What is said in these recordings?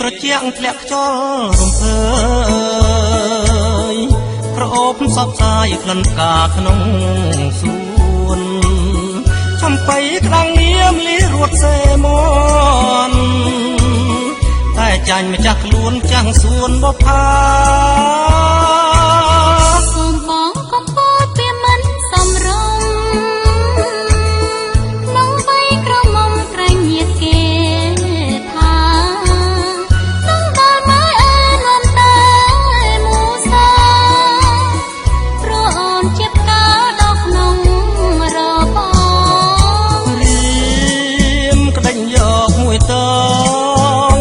ត្រជាក់ធ្លាក់ខ្យល់រំភើយក្រអូបសពសាយក្លិនផ្កាក្នុងសួនចំបៃក្តាំងងៀមលីរួតសេមន់តែចាញ់ម្ចាស់ខ្លួនចាំងសួនបផាសូមបងកុំពោលពីមិនសំរុំក្នុងវ័យក្រមុំក្រែងញាតគេថានឹងដល់ម៉ែអើនំតែមូសាព្រោះអូនជាផ្កាដល់ក្នុងរបរៀមក្ដេញយកមួយតង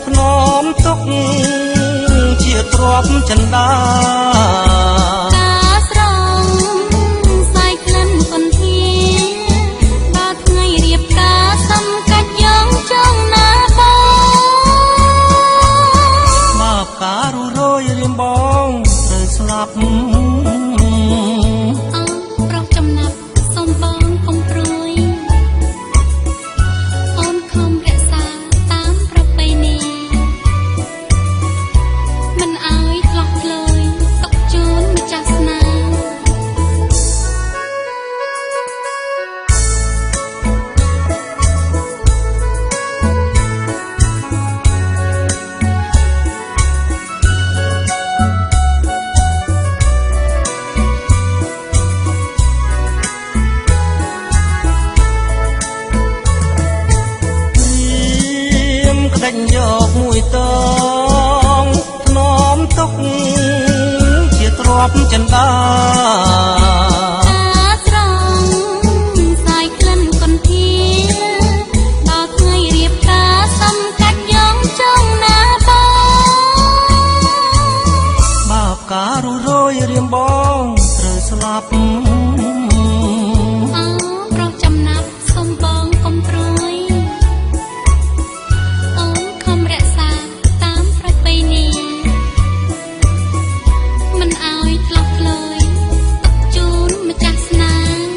ធ្នមទុកជាទ្រពចិន្តាបងត្រូវស្លាប់ប្រុសចំណាប់សូមបងកុំព្រួយអូនខំរក្សាតាមប្រពៃណីមិនឲ្យឆ្លោះឆ្លើយទុកជូនម្ចាស់ស្នេហ៍ដេញយកមួយតងធ្នមទុកជាទ្រពចិន្តាស្រង់សាយក្លិនកន្ធាដល់ថ្ងៃរៀបការសំកាច់យ៉ងចង់ណាបាបការរុរយរៀមបងត្រូវស្លាប់ប្រុសចំណាប់សូមបងកុំព្រួយមិនឲ្យឆ្លោះឆ្លើយទុកជូនម្ចាស់ស្នេហ៍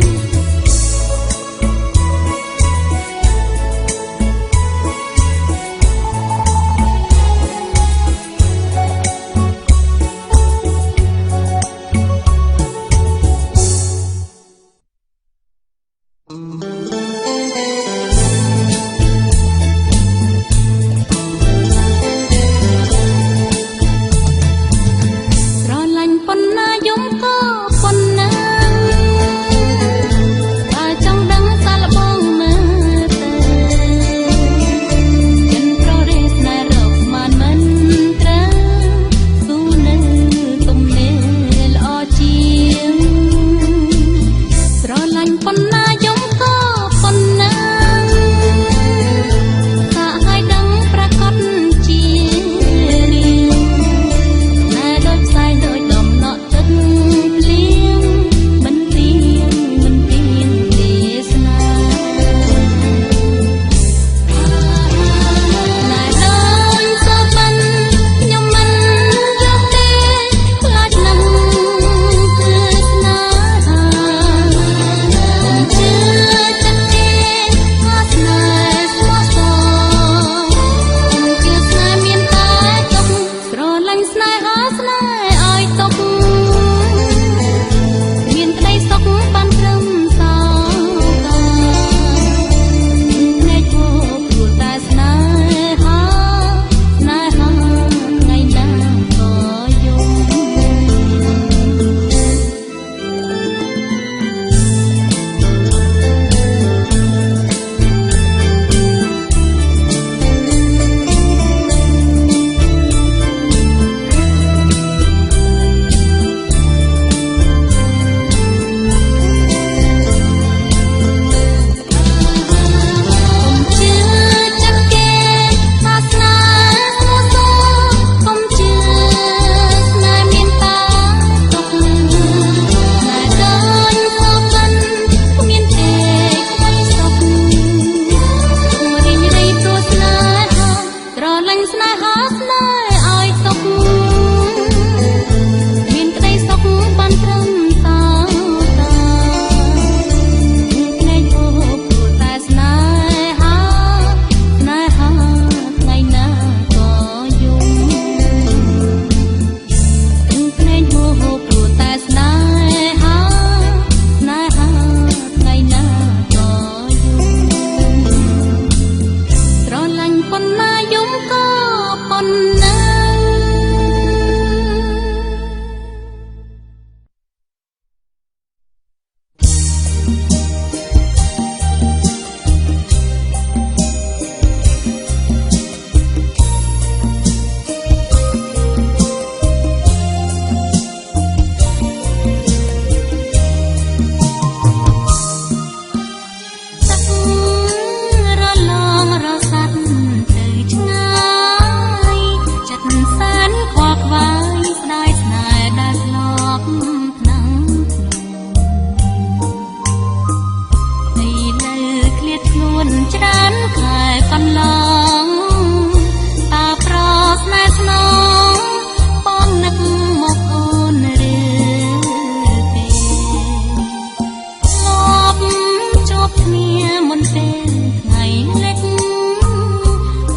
គ្នាមុនពេលថ្ងៃលិច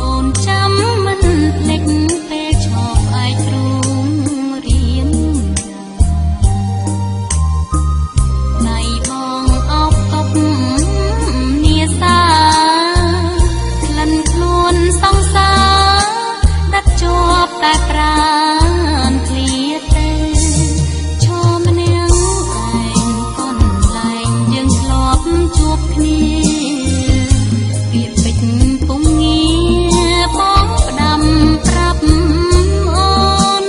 អូនចាំមិនភ្លេចពេលឈប់ផ្អែកទ្រូងរៀនណៃបងអបតប់នាសាក្លិនខ្លួនសង្សារដាត់ជាប់តែប្រានឃ្លាទេឈរម្នាក់ឯងកូនលែងយើងធ្លាប់ជួបគ្នាពាក្យពេចន៍ពុំងារបងផ្ដាំប្រាប់អូន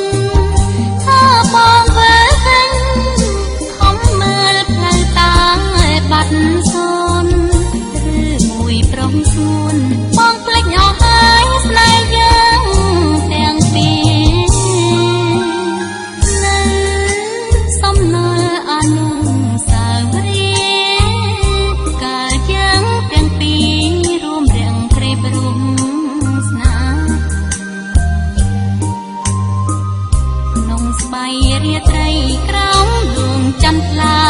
ថាបងវិលវិញខំមើលផ្លូវតាបាត់សូនឬមួយប្រុងសួនបងភ្លេចអស់ហើយស្នេហ៍យើងទាំងពីរនៅសំណល់អនុស្សាវរីយ៍កាលយើងទាំងពីររួមរៀងក្រេបរួមស្នេហ៍ក្នុងស្បៃរាត្រីក្រោមដួងចន្ទថ្លា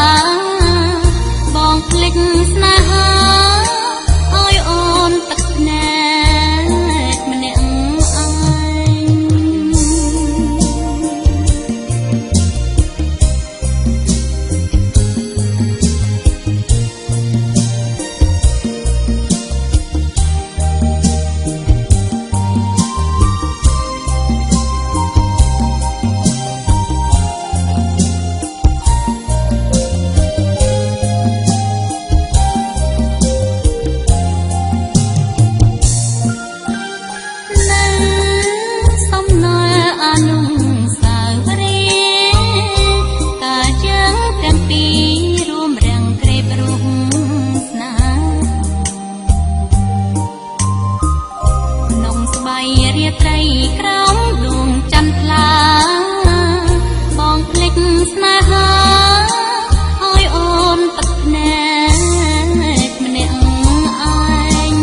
បងភ្លេចស្នេហាឲ្យអូនទឹកភ្នែកម្នាក់ឯងនៅសំណល់អនុស្សាវរីយ៍កាលយើងទាំងពីររួមរៀងក្រេបរួមស្នេហ៍ក្នុងស្បៃរាត្រីក្រោមដួងចន្ទថ្លាបងភ្លេចស្នេហាឲ្យអូនទឹកភ្នែកម្នាក់ឯង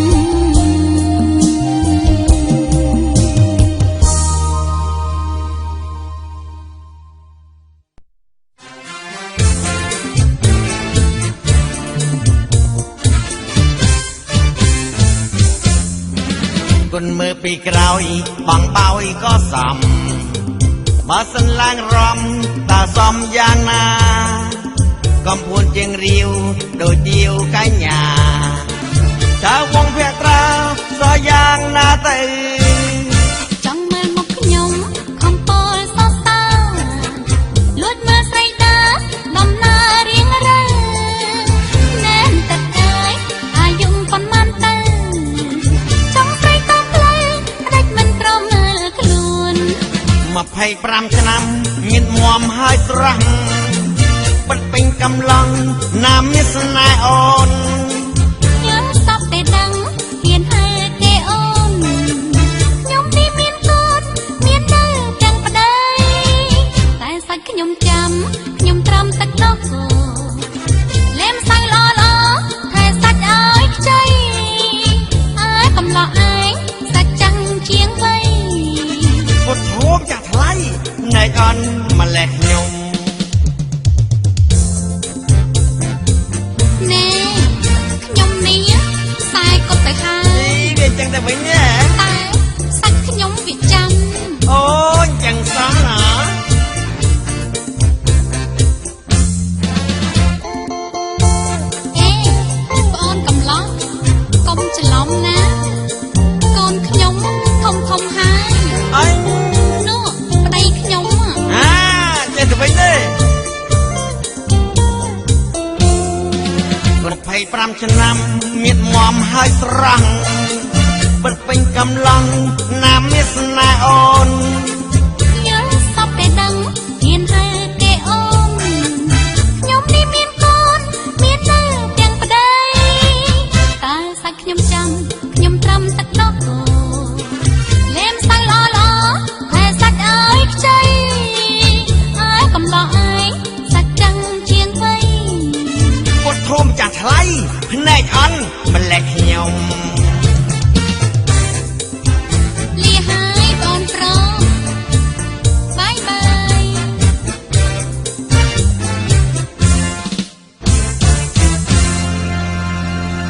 គុណមើលពីក្រោយបងបោយក៏សំបើសិនឡើងរំតើសំយ៉ាងណាកំពួនជាងរាវដូចជាវកញ្ញាតើវងភក្ត្រាសយ៉ាងណាទៅ ចង់មើលមុខខ្ញុំខំពោលសរសើរលួចមើលស្រីតាដំណើររៀងរើណែនទឹកកាយអាយុប៉ុន្មានទៅចង់ស្រីតាមផ្លូវដាច់មិនព្រមមើលខ្លួន 25 ឆ្នាំមានមួមហើយស្រស់បិទពេញកំឡុងណាមានស្នេហ៍អូន ខ្ញុំសពតែដឹងហ៊ានហើគេអូនខ្ញុំនេះមានកូនមាននៅទាំងប្តីតែសាច់ខ្ញុំចាំខ្ញុំត្រឹមទឹកដោះគោលែមសៅល្អល្អថែសាច់ឲ្យខ្ចីអើកំឡោះឯងសាច់ចាំងជាងវ័យ ពុតធូមចាស់ថ្លៃណែអន់ម្លេះខ្ញុំ ណែខ្ញុំនេះខ្សែកត់ទៅហើយ វាចឹងតែវិញទេ តែសាច់ខ្ញុំវាចាំ អូចឹងសោះណា អេប្អូនកំឡោះកុំច្រឡំណាកូនខ្ញុំធំធំហើយ អញ នោះប្តីខ្ញុំ ចេះទៅវិញទេ25 ឆ្នាំមានមួមហើយស្រស់បិទពេញកំឡុងណាមានស្នេហ៍អូន ខ្ញុំសពតែដឹងហ៊ានហើគេអូនខ្ញុំនេះមានកូនមាននៅទាំងប្តីតែសាច់ខ្ញុំចាំខ្ញុំត្រឹមទឹកដោះគោលែមសៅល្អល្អថែសាច់ឲ្យខ្ចីអើកំឡោះឯងសាច់ចាំងជាងវ័យ ពុតធូមចាស់ថ្លៃភ្នែកអន់ម្លេះខ្ញុំ លាហើយបងប្រុសបាយបាយ អ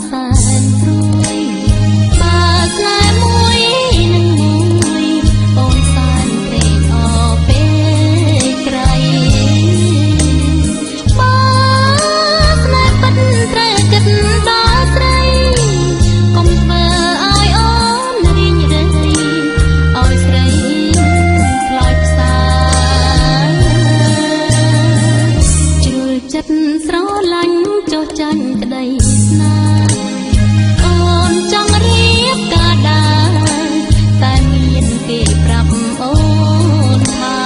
សែនព្រួយបើស្នេហ៍មួយនឹងមួយអូនសែនព្រេងអពេលក្រៃបើស្នេហ៍ពិតត្រូវគិតដល់ស្រីកុំធ្វើឲ្យអូនរីងរៃឲ្យស្រីខ្លោចផ្សាជ្រុលចិត្តស្រឡាញ់ចុះចាញ់ក្តីស្នេហ៍អូនចង់រៀបការដែរតែមានគេប្រាប់អូនថា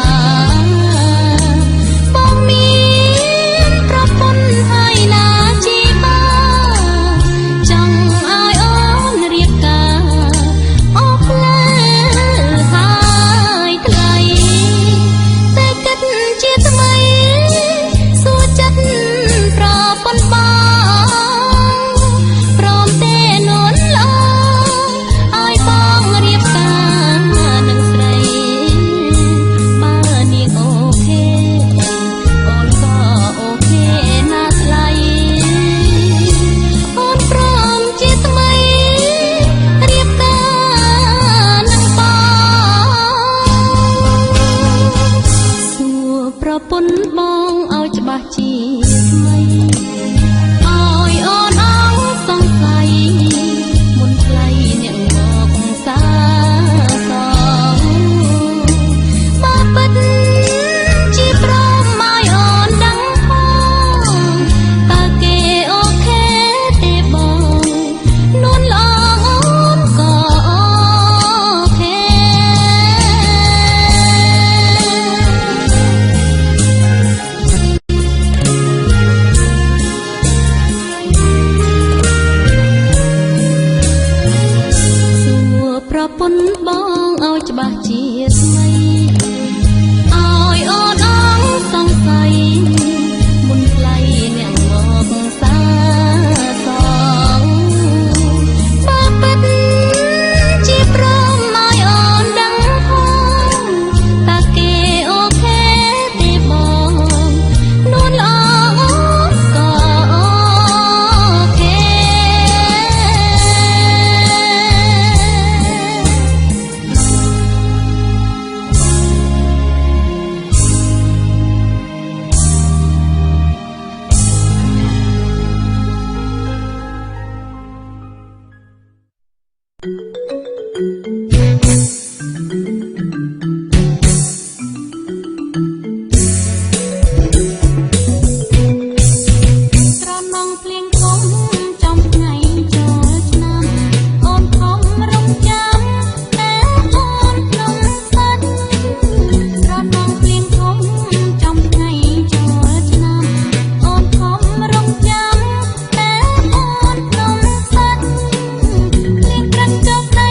បងមានប្រពន្ធហើយណាជីបាចង់ឲ្យអូនរៀបការអូផ្លែហើយថ្លៃតែគិតជាថ្មីសួរចិត្តប្រពន្ធបងព្រមទេនួនល្អឲ្យបងរៀបការនឹងស្រីបើនាងអូខេអូនក៏អូខេណាស់ថ្លៃអូនព្រមជាថ្មីរៀបការនឹងបងសួរប្រពន្ធបងឲ្យច្បាស់ជាថ្មីឲ្យអូនអងសង្ស័យមុនថ្លៃអ្នកមកសាសងបើពិតជាព្រមឲ្យអូនដឹងផងតើគេអូខេទេបងនួនល្អអូនក៏អូខេសួរប្រពន្ធបងឲ្យច្បាស់ជាថ្មីឲ្យអូនអងសង្ស័យមុនថ្លៃអ្នកមកសាសងបើពិតជាព្រមឲ្យអូនដឹងផងតើគេអូខេទេបងនួនល្អអូនក៏អូខេ ចប់ដៃ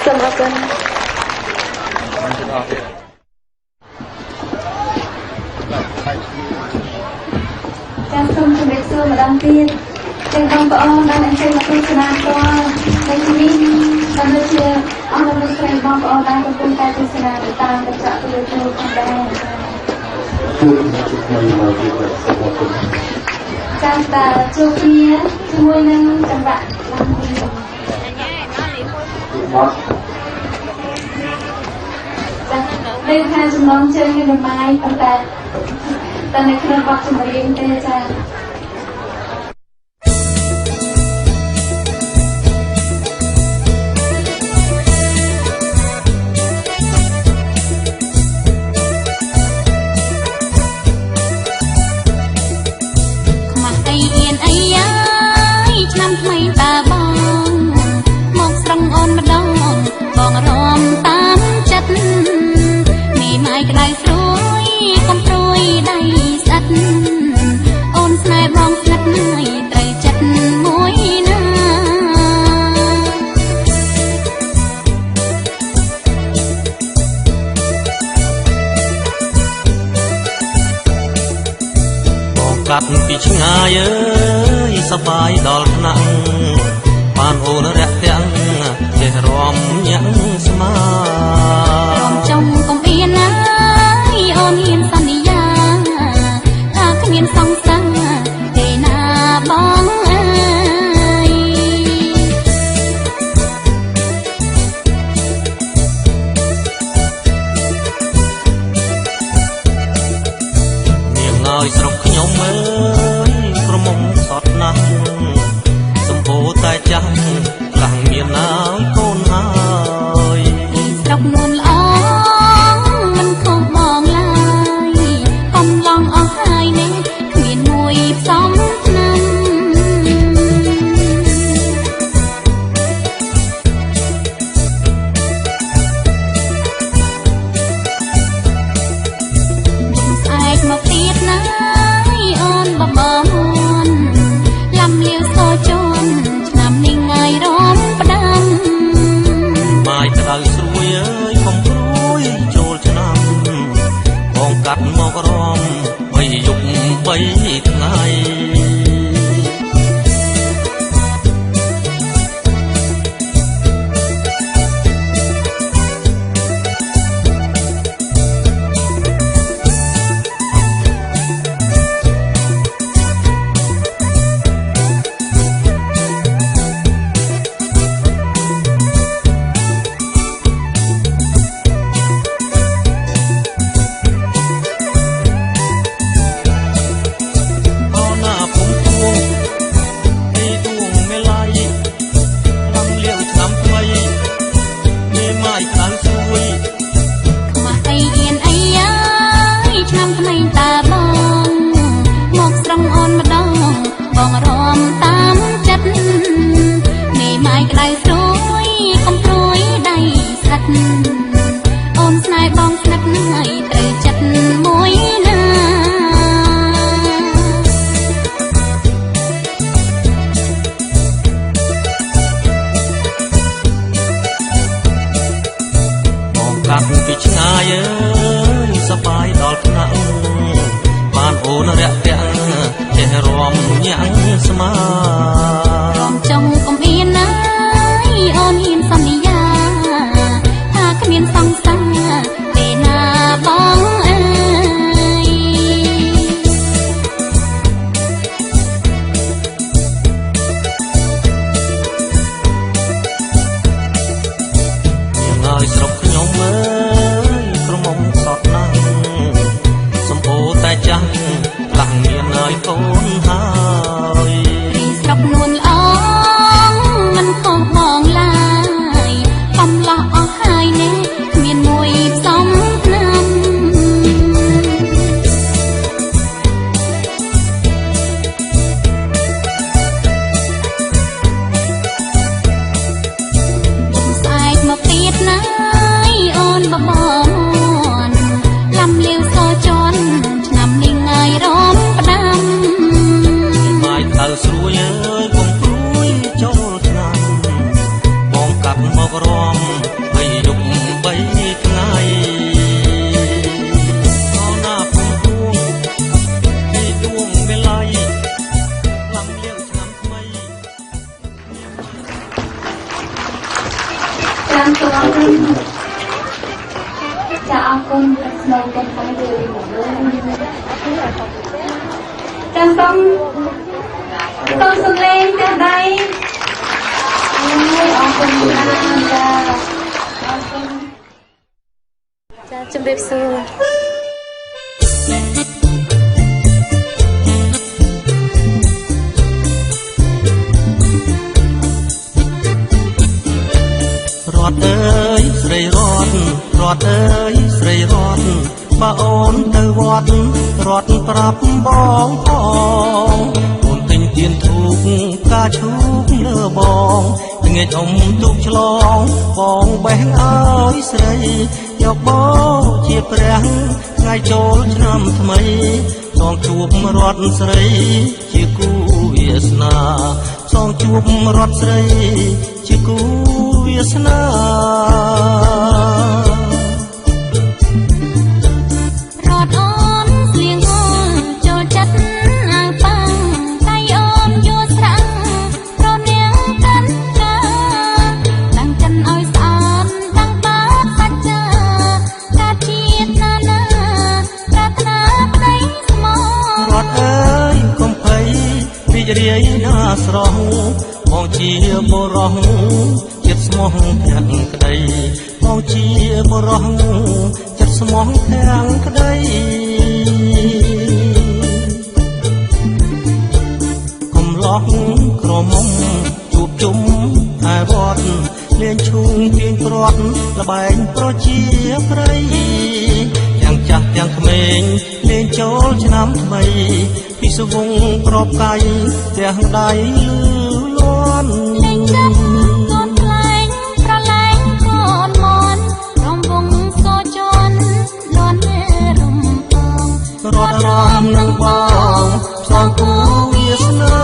សូមអរគុណចាសសូមជម្រាបសួរម្ដងទៀតទាំងបងប្អូនដែលអញ្ជើញមកទស្សនាផ្ទាល់នៅទីនេះក៏ដូចជាអស់លោកស្រីបងប្អូនដែលកំពុងតែទស្សនាតាមកញ្ចក់ទូរទស្សន៍ផងដែរចាសតើជួបគ្នាជាមួយនឹងចង្វាក់ឡើងវិញចាសនេះថាចំណងជើងនេះមិនបាយប៉ុន្តែនៅក្នុងបទចម្រៀងទេចាសឆ្នាំថ្មីតាបងមកស្រង់អូនម្ដងបងរំតាមចិត្តមីម៉ាយក្ដៅស្រួយកុំព្រួយដៃស្អិតអូនស្នេហ៍បងស្និទ្ធហើយត្រូវចិត្តមួយណាបងកាត់ពីឆ្ងាយសបាយដល់ថ្នាក់បានអូនរាក់ទាំងចេះរំញាក់ស្មារំចុងកុំអៀនណាអូនហ៊ានសន្យាថាគ្មានសង្សារទេណាបងអើយនាងឲ្យស្រុកខ្ញុំអើយក្រមុំសតណាស់សម្ពោតែចាស់ខ្លាំងមានណាយកូនហើយស្រុកនួនល្អមិនខុសបងឡើយកុំឡងអស់ហើយនេះគ្មានមួយផ្សំឆ្នាំស្អែកមកទៀតណាអូនបបងលំលាវសោជន់ឆ្នាំនេះថ្ងៃរំផ្ដាំម៉ាយក្ដៅស្រួយអើយកុំព្រួយចូលឆ្នាំបងកាត់មករំ3យប់3ថ្ងៃឆ្នាំថ្មីតាបងមកស្រង់អូនម្ដងបងរំតាមចិត្តមេម៉ាយក្ដៅស្រួយកុំព្រួយដៃស្អិតអូនស្នេហ៍បងស្និទ្ធហើយត្រូវចិត្តមួយណាបងកាត់ពីឆ្ងាយអើយសប្បាយដល់ថ្នាក់បានអូនរាក់ទាំងចេះរំញាក់ស្មារំចុងកុំអៀនណាអូនហ៊ានសន្យាថាគ្មានសង្សារទេណាបងអើយនាងឲ្យស្រុកខ្ញុំអើយក្រមុំសតណាស់សម្ពោតែចាស់ខ្លាំងមានហើយកូនហើយស្រុកនួនល្អមិនខុសបងឡើយកុំឡោះអស់ហើយនេះគ្មានមួយផ្សំឆ្នាំស្អែកមកទៀតណាអូនបបងលំលាវសោជន់ឆ្នាំនេះថ្ងៃរំផ្ដាំ ចាំសូមអរគុណចាអរគុណស្នូកុំខាងលើចាំសូមសំឡេងចាស់ដៃអរគុណចាអរគុណចាជំរាបសួររត់អើយស្រីរត់រត់អើយស្រីរត់បើអូនទៅវត្តរត់ប្រាប់បងផងអូនទិញទៀនធូបផ្កាឈូកលើបងងាកអុំទូកឆ្លងបងបេះអើយស្រីយកបងជាព្រះថ្ងៃចូលឆ្នាំថ្មីសងជួបរត់ស្រីជាគូវាសនាសងជួបរត់ស្រីជាគូវាសនារត់អូនស្លៀងអូនចូលចិត្តអាវប៉ាំងដៃអូនយួរស្រាំងប្រនាងកាន់ចាតាំងចិនឲ្យស្អាតតាំងបាតសាច់ចាកាជាតិណានាប្រាថ្នាប្តីស្មោរត់អើយកុំភ័យរីករាយណាស្រស់បងជាបុរសចិត្តស្មោះទាំងក្តីបងជាបុរសចិត្តស្មោះទាំងក្តីកំឡោះក្រមុំជួបជុំឯវត្តលេងឈូងទាញព្រាត់លបែងប្រជាប្រិយទាំងចាស់ទាំងក្មេងលេងចូលឆ្នាំថ្មីពីសវងក្របកាយទាំងដៃលឺលាន់លេងចាប់កូនខ្លែងប្រឡែងកូនមន់រំវងស្គរជន់លន់រំពងរត់រំនឹងបងសងគូវាសនា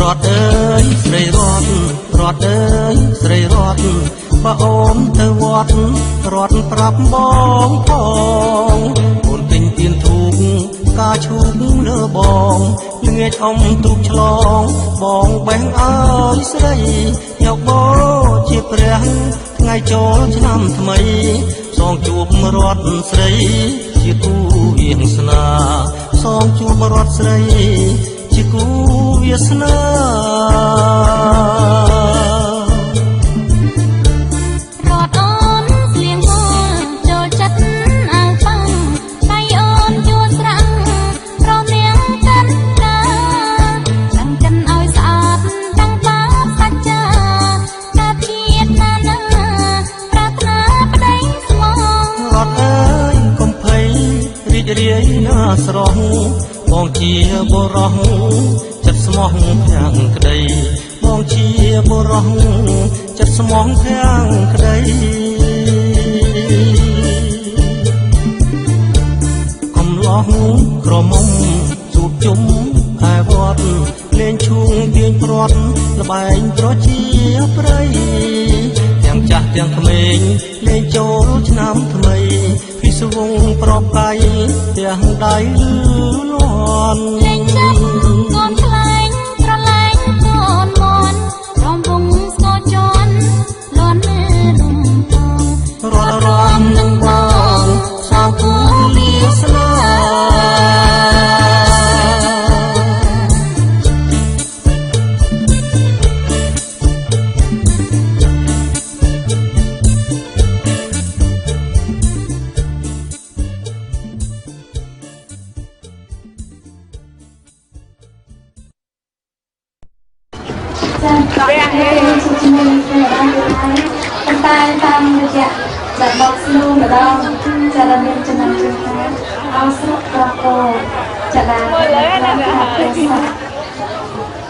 រត់អើយស្រីរត់រត់អើយស្រីរត់បើអូនទៅវត្តរត់ប្រាប់បងផងអូនទិញទៀនធូបផ្កាឈូកលើបងល្ងាចអុំទូកឆ្លងបងបេះអើយស្រីយកបងជាព្រះថ្ងៃចូលឆ្នាំថ្មីសងជួបរត់ស្រីជាគូវាសនាសងជួបរត់ស្រីជាគូវាសនារត់អូនស្លៀងអូនចូលចិត្តអាវប៉ាំងដៃអូនយួរស្រាំងប្រនាងកាន់ចាតាំងចិនឲ្យស្អាតតាំងបាតសាច់ចាកាជាតិណានាប្រាថ្នាប្តីស្មោរត់អើយកុំភ័យរីករាយណាស្រស់បងជាបុរសចិត្តស្មោះទាំងក្តីបងជាបុរសចិត្តស្មោះទាំងក្តីកំឡោះក្រមុំជួបជុំឯវត្តលេងឈូងទាញព្រាត់លបែងប្រជាប្រិយទាំងចាស់ទាំងក្មេងលេងចូលឆ្នាំថ្មីពីសវងប្របកាយទាំងដៃលឺលាន់លេងចាប់កូនខ្លែងប្រឡែងកូនមន់រំវងស្គរជន់លន់រំពងរត់រំនឹងបងសងគូវាសនាចា៎តែតាមរយៈ จะบอกสโลมาดองจะดำเนินจะนำจุดท้ายเอาสรุปกระโปงจะนำไปแล้วค่ะเพื่อนสัตว์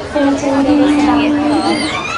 เพื่อนเชอรี่สาม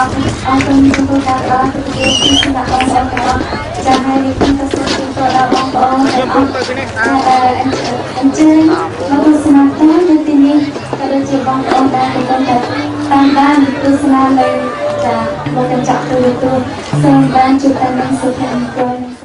Aku akan untuk ពីទីស្នាក់បងប្អូនទាំងអស់ចាំឲ្យនេះខ្ញុំទៅសូមជូនដល់បងប្អូនទាំងអស់អញ្ជើញមកទស្សនាតាមនៅទីនេះក៏ដូចជាបងប្អូនដែលកំពុងតែតាមដានទស្សនានៅមកកញ្ចក់ទូរទស្សន៍សូមបានជួបតែនឹងសុភមង្គល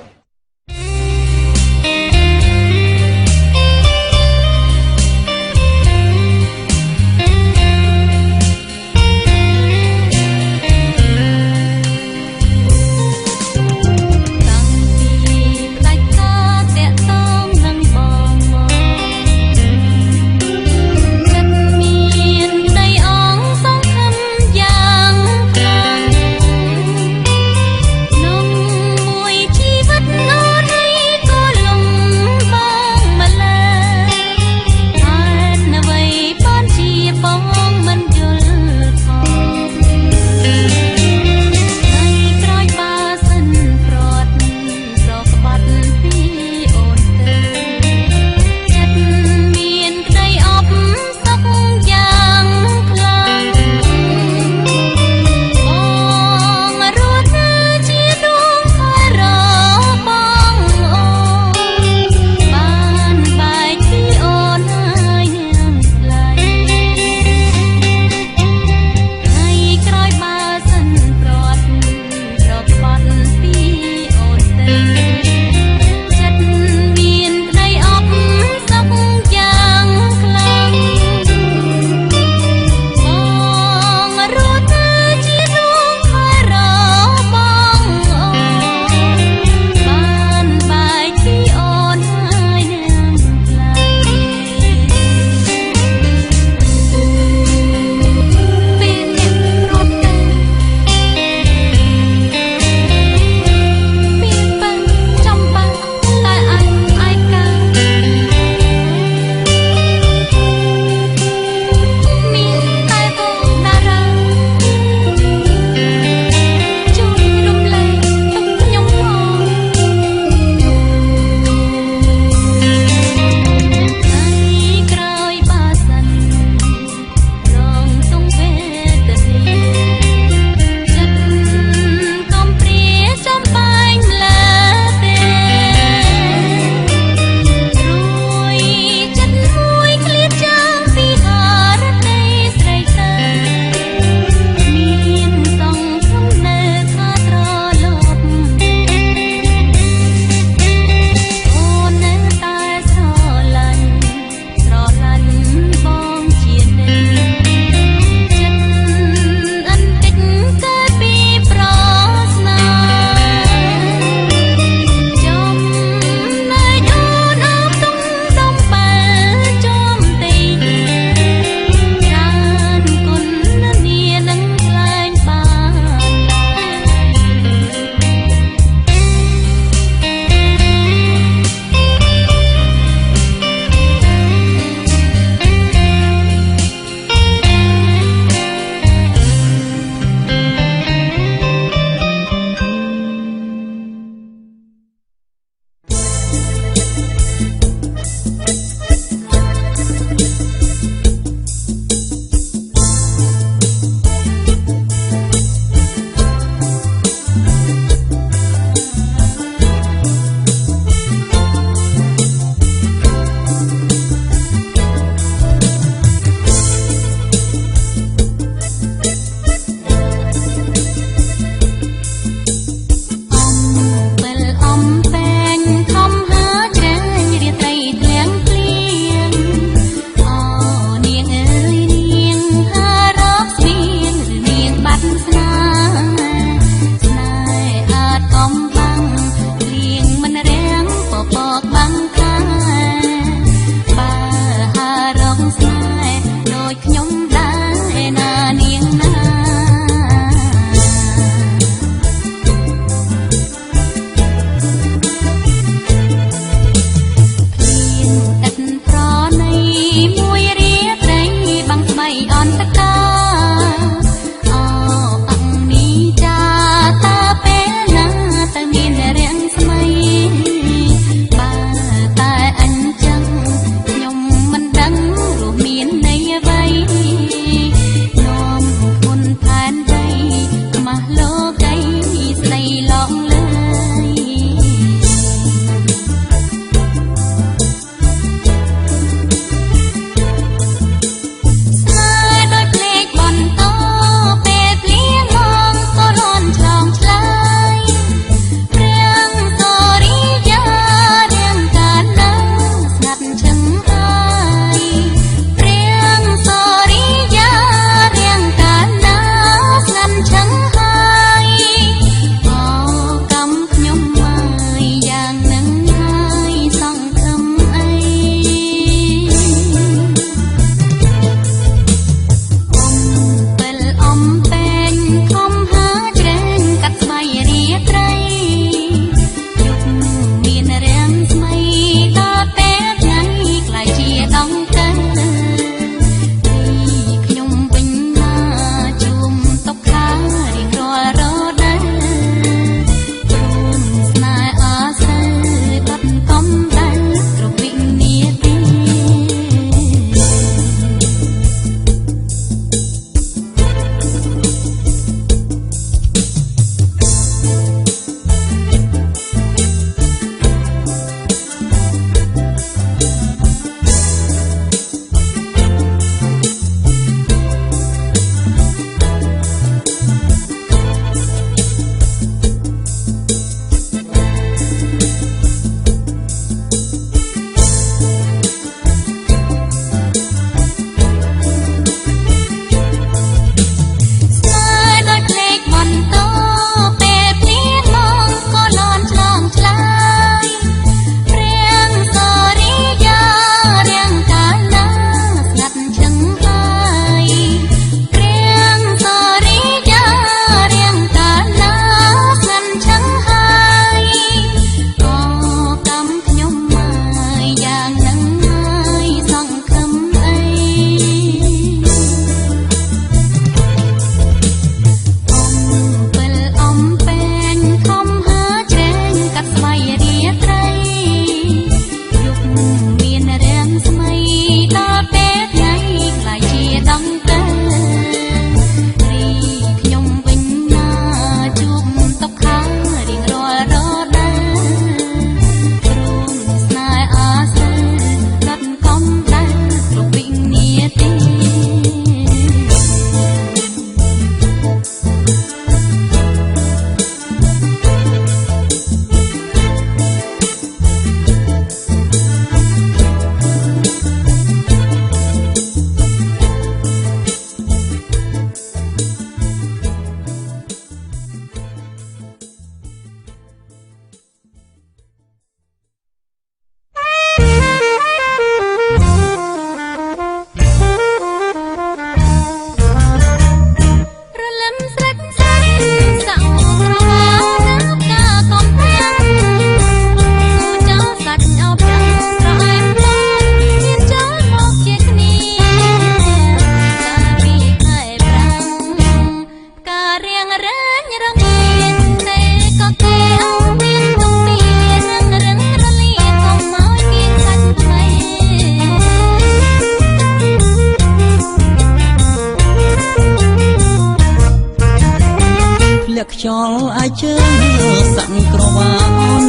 ជើងសាក់ក្រវ៉ា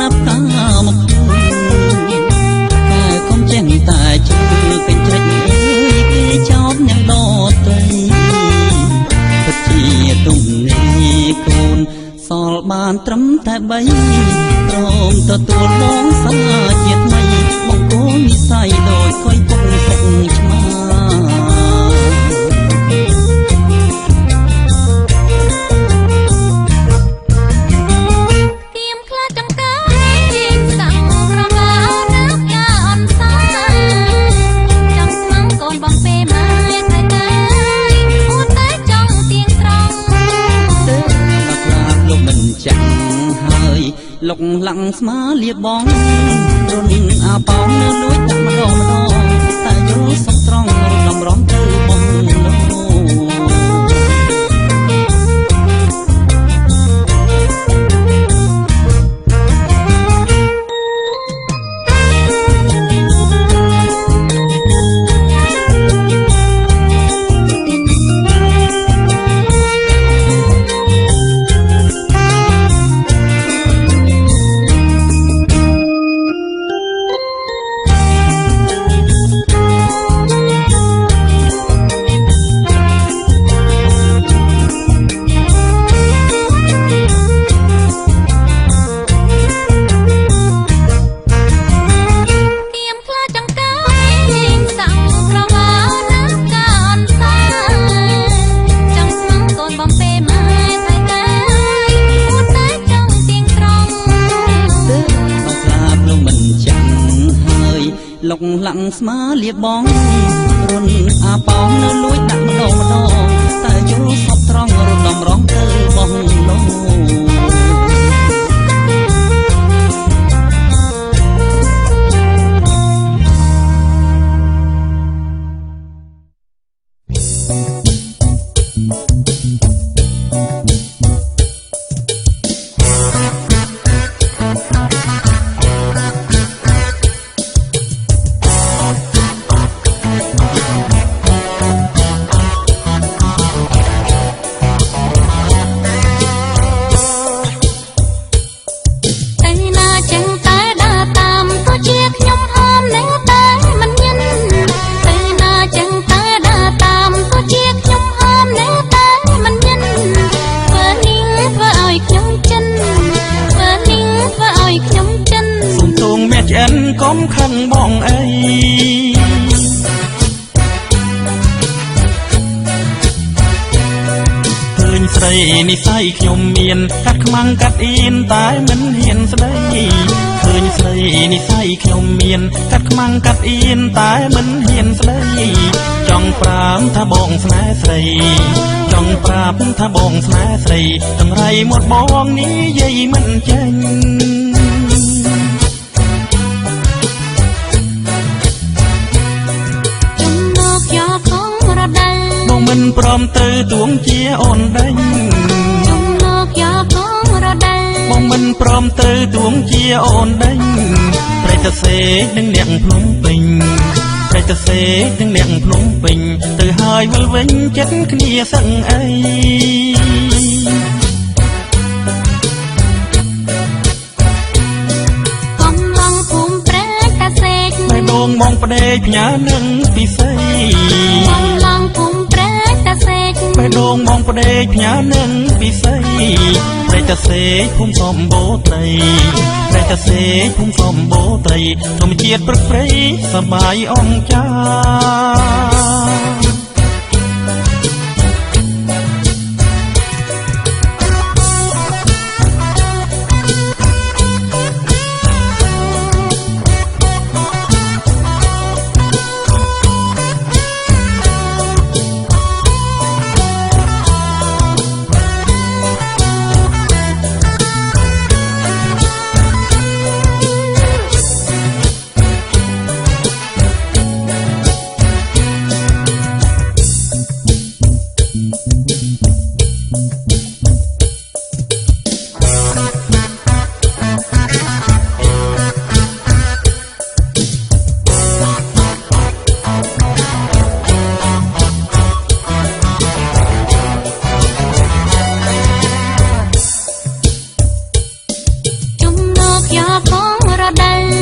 ណាប់តាមកតែកុំចេះតែជឿពេញជ្រិចគេចោតយ៉ាងដតីពិតជាទុំនេះកូនសល់បានត្រឹមតែ3ព្រមទទួលបងសាជាតិថ្មីបង្គោលនិស័យដោយខុយពុកសុកឆ្មាលុកឡាំងស្មាលៀបបងរុនអាប៉ោងនៅលួចដាក់ម្ដងតែយល់សុខត្រង់រំដំរំទៅបងនោះលុកឡាំងស្មាលៀបបងរុនអាប៉ោងនៅលួចដាក់ម្ដងតែយល់សពត្រង់រំដំរងទៅបងនោះកុំខឹងបងអីឃើញស្រីនិស័យខ្ញុំមានកាត់ខ្មាំងកាត់អៀនតែមិនហ៊ានស្ដីឃើញស្រីនិស័យខ្ញុំមានកាត់ខ្មាំងកាត់អៀនតែមិនហ៊ានស្ដីចង់ប្រាប់ថាបងស្នេហ៍ស្រីចង់ប្រាប់ថាបងស្នេហ៍ស្រីតម្រៃមាត់បងនេះយាយមិនចេញមិនព្រមទៅទួងជាអូនដេញខ្ញុំមកយកផងរដែបងមិនព្រមទៅទួងជាអូនដេញប្រេតសេនឹងអ្នកភ្នំពេញប្រេតសេនឹងអ្នកភ្នំពេញទៅហើយវិលវិញចិត្តគ្នាសឹងអីកំឡងភូមិប្រេតសេបេះដូងមកផ្ដេកផ្ញើនឹងពិសេសកំឡងភូមិបេះដូងមកផ្ដេកផ្ញើនឹងពិសេសប្រេតសេភូមិសំបូរត្រីប្រេតសេភូមិសំបូរត្រីធម្មជាតិព្រឹកព្រៃសប្បាយអង្ចា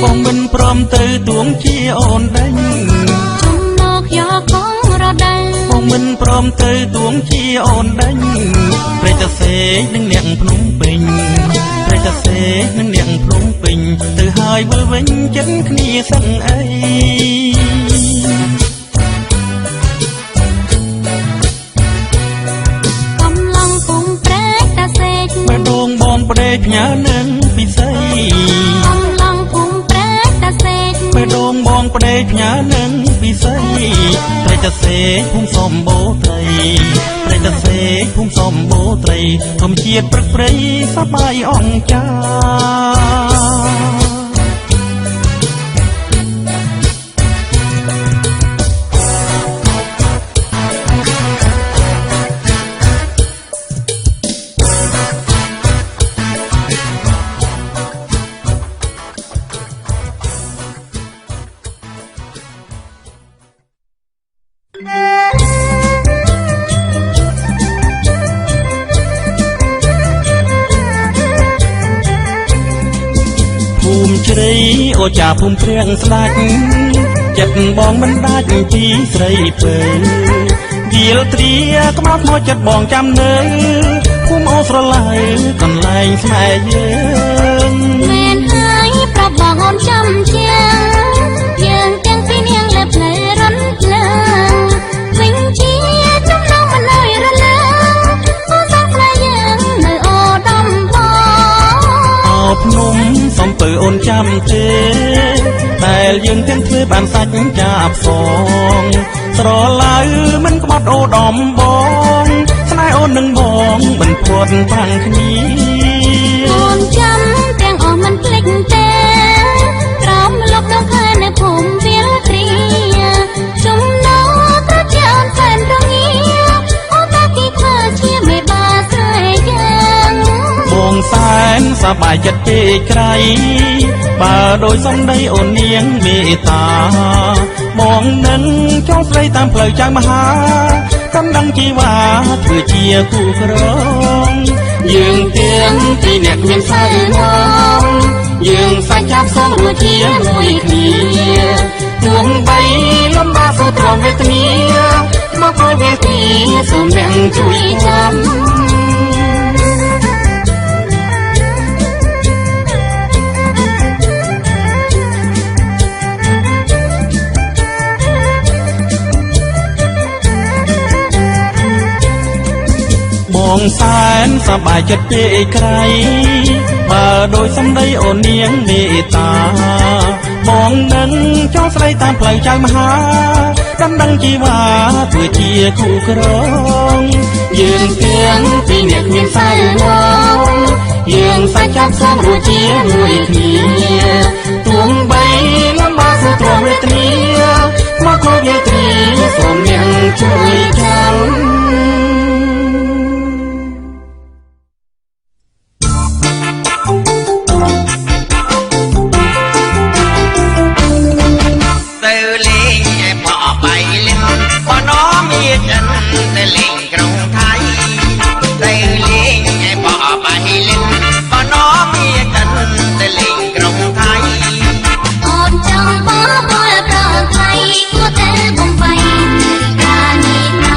បងមិនព្រមទៅទួងជាអូនដេញ ចំមកយកកងរដែង បងមិនព្រមទៅទួងជាអូនដេញព្រៃតសេនឹងអ្នកភ្នំពេញព្រៃតសេនឹងអ្នកភ្នំពេញទៅហើយវិលវិញចិត្តគ្នាសឹងអី កំឡុងពុំប្រែកតាសេក បេះដូងបងផ្ដេកផ្ញើនឹងពិសី កំឡុងពុំប្រែកតាសេក បេះដូងបងផ្ដេកផ្ញើនឹងពិសីព្រៃតសេភូមិសំបូរត្រីព្រៃតសេភូមិសំបូរត្រីធម្មជាតិព្រឹកព្រៃសប្បាយអង្ចា ភូមិជ្រៃអូចាភូមិព្រៀងស្ដាច់ចិត្តបងមិនដាច់ពីស្រីពើវាលត្រាក្បាលមកចិត្តបងចាំនៅភូមិអូស្រឡៃកន្លែងស្នេហ៍យើង មែនហើយប្រាប់បងអូនចាំជាងយើងទាំងពីរនាងលែបលែរន់លើវិញជាចំណងមិនអើយរលើអូនសាស្លាយើងនៅអូដំបង អោភ្នំសំពើអូនចាំទេដែលយើងទាំងធ្វើបានសាច់ចាប់សងស្រឡៅមិនក្បត់អូដំបងស្នេហ៍អូននឹងបងមិនព្រាត់បាំងគ្នា អូនចាំទាំងអស់មិនភ្លេចទេក្រោមលប់ដងខែនៅភូមិវាលត្រាចំណោត្រជាអូនសែនរងាអូនតាគីធ្វើជាមេបាស្រីយើង បងសែនសប្បាយចិត្តពេកក្រៃបើដោយសំដីអូននាងមេត្តាបងនឹងចូលស្រីតាមផ្លូវចាំមហាកំដងជីវ៉ាធ្វើជាគូក្រងយើងទាំងពីរអ្នកមានសៅងងយើងសាច់ចាប់សងរួចជាមួយគ្នាទោះបីលំបាកសូវទ្រាំវេទនាមកគល់វេទនាសូមអ្នកជួយចាំ បងសែនសប្បាយចិត្តពេកក្រៃបើដោយសំដីអូននាងមេត្តាបងនឹងចូលស្រីតាមផ្លូវចៅមហាដំណឹងជីវ៉ាធ្វើជាគូក្រងយើងទាំងពីរអ្នកមានសៅងងយើងសាច់ចាប់សងរួចជាមួយគ្នាទោះបីលំបាកសូវទ្រាំវេទនាមកគល់វេទនាសូមអ្នកជួយចាំ ទៅលេងឯបអបៃលិនបណមានចិនទៅលេងក្រុងថៃទៅលេងឯបអបៃលិនបណមានចិនទៅលេងក្រុងថៃ អូនចង់បបល់ប្រថៃគួរតែបំបីកាលនេះណា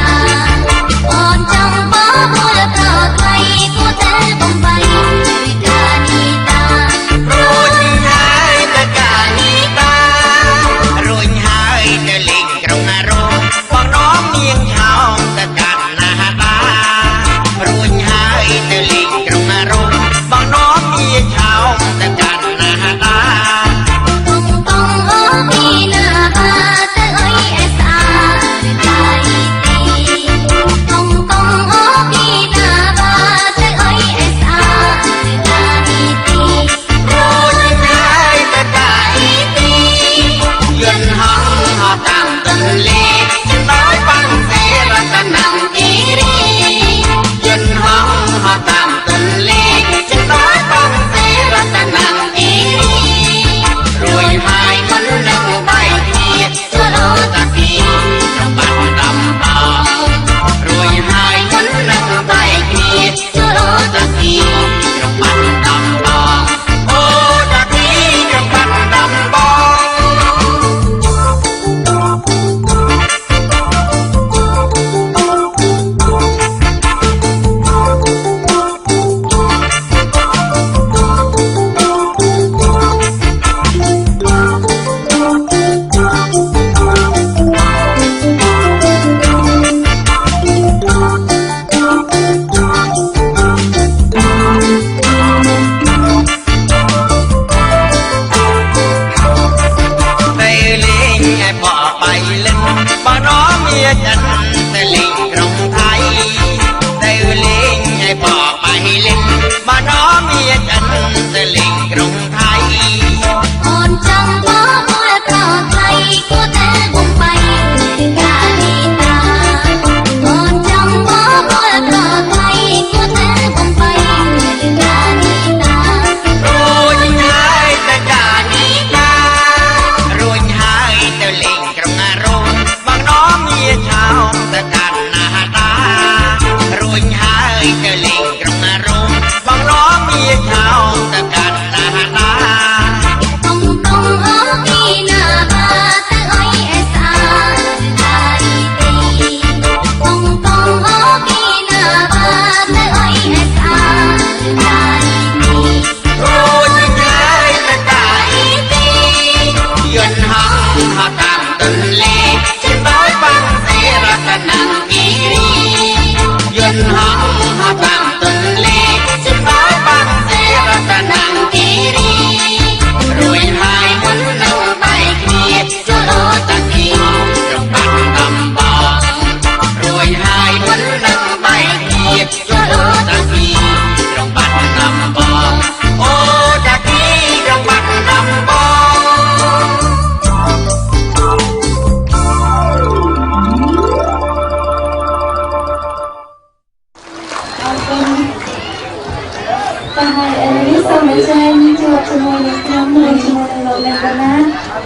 ในครั้งในชั่วโมงเราเล่นกันนะ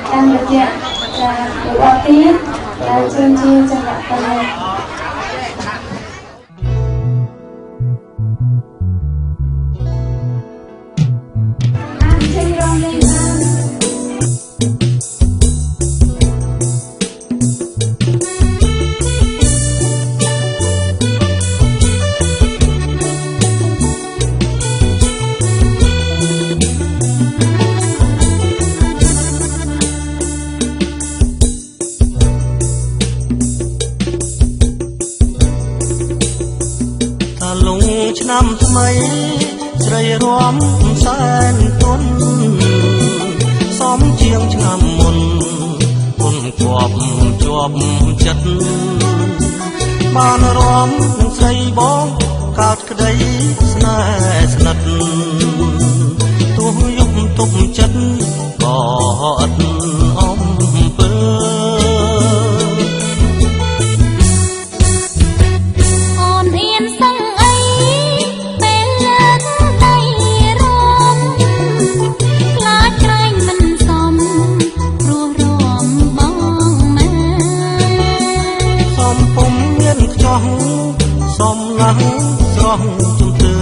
การเรียนจะดูอาทิตย์เชิญที่จังหวัดตรังเชิญร้องเลยนะឆ្នាំថ្មីស្រីរំសែនទុនសំជាងឆ្នាំមុនគុនគប់ជាប់ចិត្តបានរំនឹងស្រីបងកើតក្តីស្នេហ៍ស្និទ្ធទោះយប់ទប់ចិត្តក៏អត់អំពើសំឡាំងស្រស់ជំទើ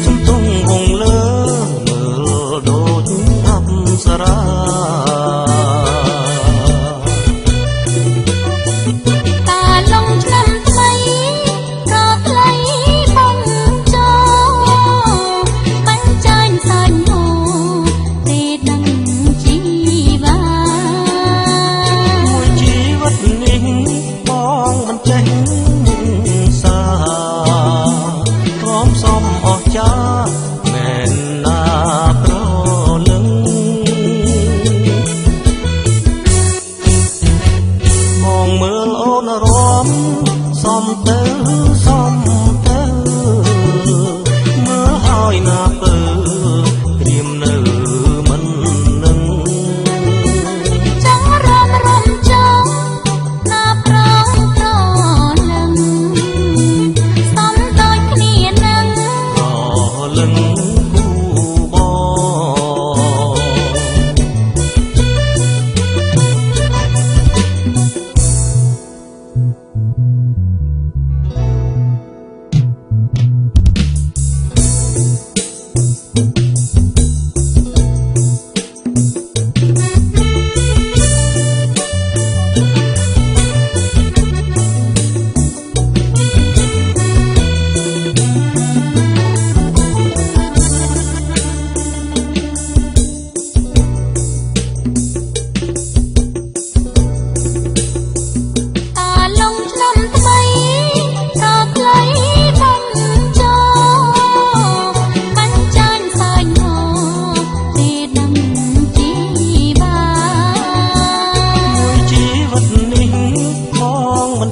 ជំទង់វងលើមើលដូចអប្សរាតាឡងឆ្នាំថ្មីក៏ថ្លៃបងចោបញ្ចាញ់សាច់ហូទេដឹងជីវ៉ាមួយជីវិតនេះបងមិនចេះមែនណាប្រលឹងមองមើលអូនរំសំទៅសំទៅមើលហើយណាពើព្រាមនៅមិននឹងចង់រំចង់ណាប្រងប្រលឹងសំដូចគ្នានឹងលឹង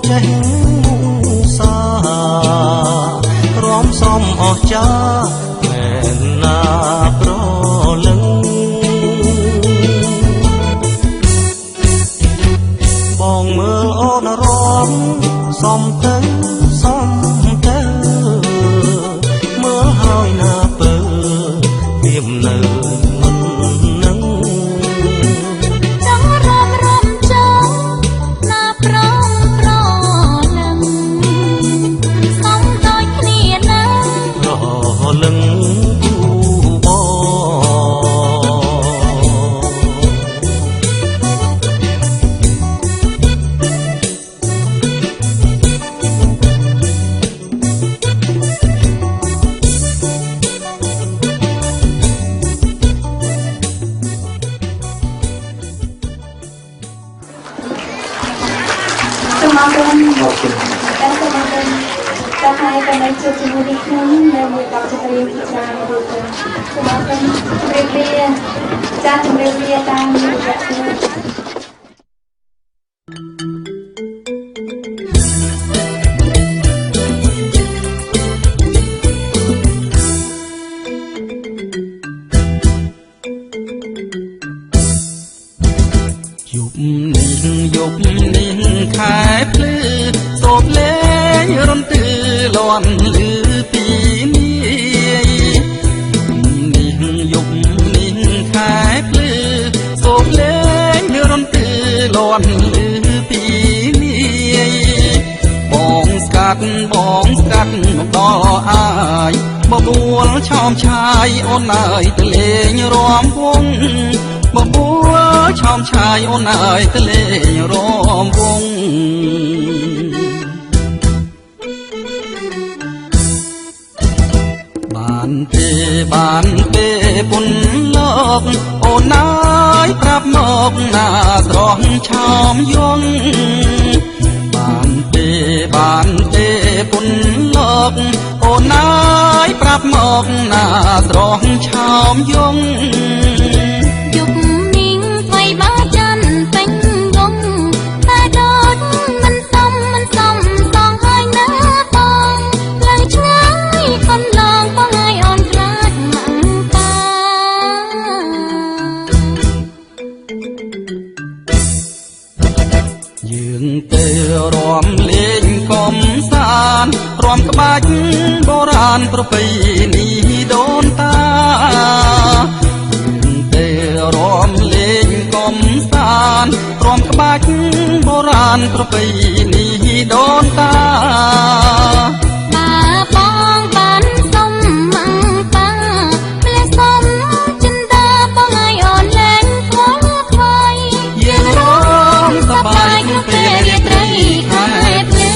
ចេះមុសារំសំអស់ចាមែនណាប្រលឹងបងមើលអូនរំសំទៅសំទៅមើលហើយណាពើព្រាមនៅមិននឹងចង់រំចង់ណាប្រងលឹងគូจะให้กันในจุดที่มีขึ้นในมือกับจะเรียนพิจารณาดูกันสมองเป็นเรียนจะเรียนตามมือแบบนี้ยุบนิ่งขายพลือโสดเล่รำตื้อล้วนลือปีนี้นิ่งยุบ ន់លឺពីលាយបងស្កាត់មកដល់អាយបបួលឆោមឆាយអូនអើយទៅលេងរាំវង់បបួលឆោមឆាយអូនអើយទៅលេងរាំវង់បានទេពុនលោកអូនអើយប្រាប់មកណាស្រស់ឆោមយងបានទេពុនលោកអូនអើយប្រាប់មកណាស្រស់ឆោមយងយប់នេះថ្លៃបើចាន់ពេញវងតែដូចមិនសមសងហើយណាបងឡើងឆ្ងាយកន្លងបងឲ្យអូនខ្លាចម៉ាំងតាយើងទៅរាំលេងកំសាន្តរាំក្បាច់បុរាណប្រពៃណីដូនតាយើងទៅរាំលេងកំសាន្តរាំក្បាច់បុរាណប្រពៃណីដូនតាបងបានសុំម៉ាំងតាភ្លេះសុំចិនតាបងឲ្យអូនលែងខ្វល់ខ្វាយយើងរាំសប្បាយក្នុងពេលរាត្រីខែភ្លឺ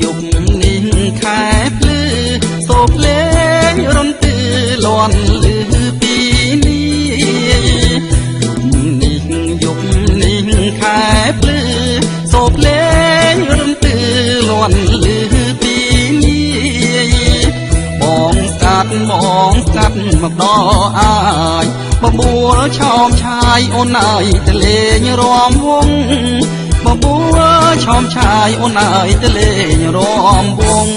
យប់នេះខែភ្លឺសូបលេងរំទឺលាន់លឺពីនេះយប់នេះខែភ្លឺសូបលេងរំទឺលាន់លឺពីនេះបងស្កាត់មកដល់អាយបបួលឆោមឆាយអូនអើយទៅលេងរាំវង់បបួលឆោមឆាយអូនអើយទៅលេងរាំវង់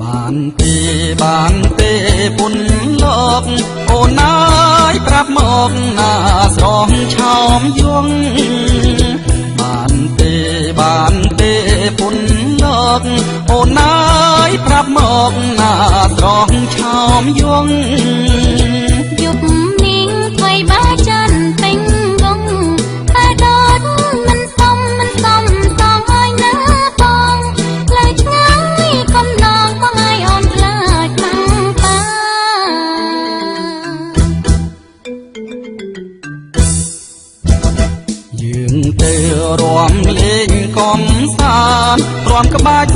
បានទេពុនលោកអូនអើយប្រាប់មកណាស្រស់ឆោមយងបានទេពុនលោកអូនអើយប្រាប់មកណាស្រស់ឆោមយងយប់នេះថ្លៃបើចាន់ពេញវងតែដូចមិនសមសងហើយណាបងឡើងឆ្ងាយកន្លងបងឲ្យអូនខ្លាចម៉ាំងតាយើងទៅរាំលេងកំសាន្តរាំក្បាច់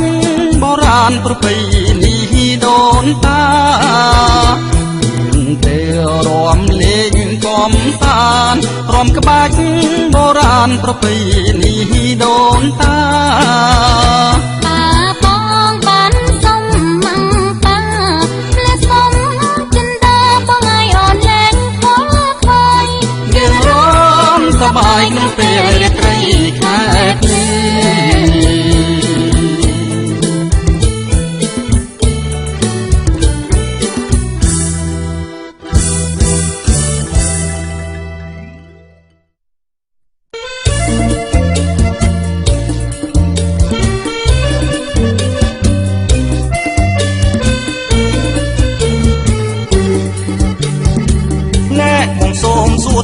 បុរាណប្រពៃណីដូនតាយើងទៅរាំលេងកំសាន្តរាំក្បាច់បុរាណប្រពៃណីដូនតាបងបានសុំម៉ាំងតាភ្លេះសុំចិនតាបងឲ្យអូនលែងខ្វល់ខ្វាយយើងរាំសប្បាយក្នុងពេលរាត្រីខែភ្លឺ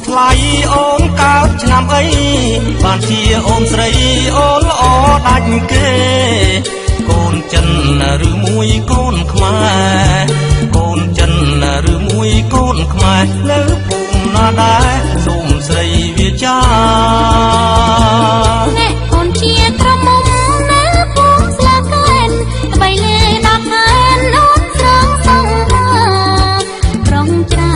ថ្លៃអូនកើតឆ្នាំអីបានជាអូនស្រីអូនល្អដាច់គេកូនចិនឬមួយកូនខ្មែរកូនចិនឬមួយកូនខ្មែរនៅភូមិណាដែរសូមស្រីវាចាអ្នកកូនជាក្រមុំនៅភូមិស្លាកែនបីលេដល់ខែនអូនស្រងសងហាក្រុងច្រា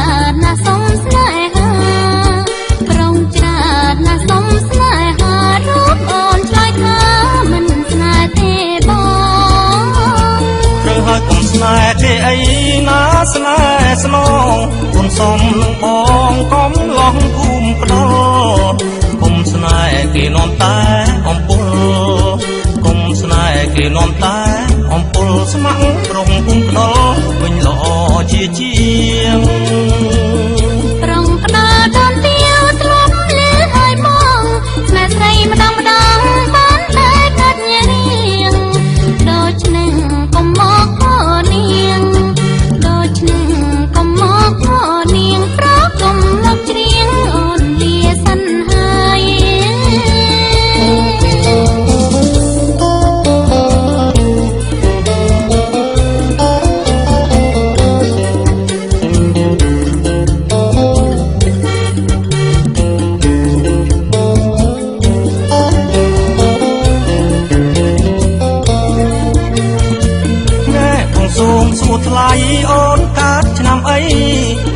ស្នេហ៍គេអីណាស្នេហ៍ស្នងគុណសំនឹងបងកំឡងភូមិផ្ដោគុំស្នេហ៍គេនាំតែអំពុលគុំស្នេហ៍គេនាំតែអំពុលស្ម័គ្រក្រុងភូមិផ្ដោវិញល្អជាជាងប្រងផ្ដាល់ដល់ទៀវធ្លាប់លឺហើយបងស្នេហ៍ស្រីម្ដងបានតែកាត់ញៀងដូច្នេះកុំមកខនាងដូច្នេះកុំមកខនាងប្រកុំមកច្រៀងអូនលាសិនហើយសូមសួរថ្លៃអូនកើតឆ្នាំអី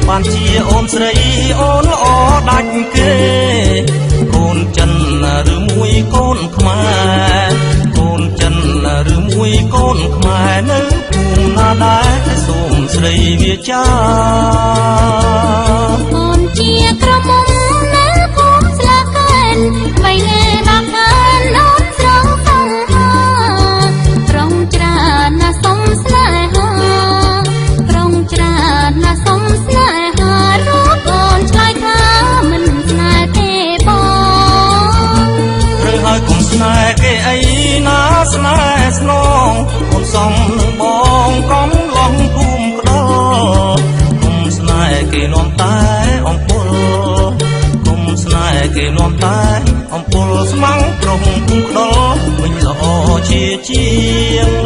បានជាអូនស្រីអូនល្អដាច់គេកូនចិនឬមួយកូនខ្មែរកូនចិនឬមួយកូនខ្មែរនៅភូមិណាដែរសូមស្រីវាចា អូនជាក្រមុំនៅភូមិស្លាកែនໄວលែដល់ខានអូនស្រងសងហាប្រងច្រើនណាស់សុំស្នេហាប្រងច្រើនណាស់សុំស្នេហារកអូនឆ្លើយថាមិនស្នេហ៍ទេបងឬហើយគុំស្នេហ៍គេអីណាស្នេហ៍ស្នងគុំសំនឹងបងកំឡងភូមិក្ដោគុំស្នេហ៍គេនាំតែអំពុលគុំស្នេហ៍គេនាំតែអំពុលស្ម័គ្រក្រុងភូមិក្ដោវិញល្អជាជាង